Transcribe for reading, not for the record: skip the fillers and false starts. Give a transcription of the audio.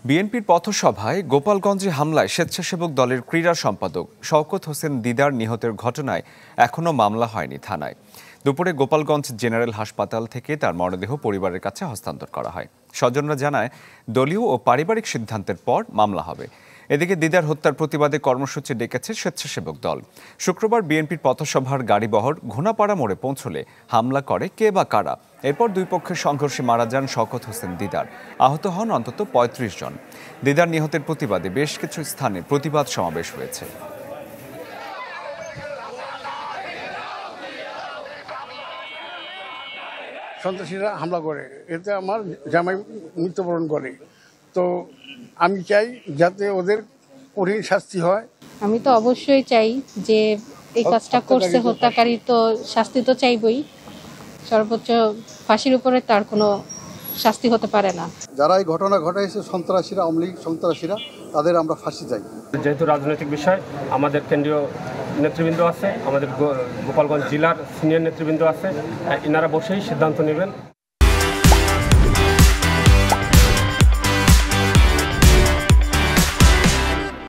বিএনপির পথসভায় গোপালগঞ্জে হামলায় স্বেচ্ছাসেবক দলের ক্রীড়া সম্পাদক শওকত হোসেন দিদার নিহতের ঘটনায় এখনও মামলা হয়নি থানায়। দুপুরে গোপালগঞ্জ জেনারেল হাসপাতাল থেকে তার মরদেহ পরিবারের কাছে হস্তান্তর করা হয়। স্বজনরা জানায়, দলীয় ও পারিবারিক সিদ্ধান্তের পর মামলা হবে। এদিকে দিদার হত্যার প্রতিবাদে কর্মসূচি ডেকেছে স্বেচ্ছাসেবক দল। শুক্রবার বিএনপির পথসভার গাড়িবহর ঘোনাপাড়া মোড়ে পৌঁছলে হামলা করে কে বা কারা। এরপর দুই পক্ষের সংঘর্ষে মারা যান শওকত হোসেন দিদার। আহত হন অন্তত ৩৫ জন। দিদার নিহতের প্রতিবাদে বেশ কিছু স্থানে প্রতিবাদ সমাবেশ হয়েছে। সন্ত্রাসীরা হামলা করে, এতে আমার জামাই মৃত্যুবরণ করে। তো আমি চাই যাতে ওদের কঠিন শাস্তি হয়। আমি তো অবশ্যই চাই যে এই কাজটা করছে হত্যাকারী, তো শাস্তি তো চাইবই। সর্বোচ্চ ফাঁসির উপরে তার কোনো শাস্তি হতে পারে না। যারা এই ঘটনা ঘটাইছে সন্ত্রাসীরা, আওয়ামী লীগ সন্ত্রাসীরা, তাদের আমরা ফাঁসি চাই। যেহেতু রাজনৈতিক বিষয়, আমাদের কেন্দ্রীয় নেতৃবৃন্দ আছে, আমাদের গোপালগঞ্জ জেলার সিনিয়র নেতৃবৃন্দ আছে, এনারা বসেই সিদ্ধান্ত নেবেন।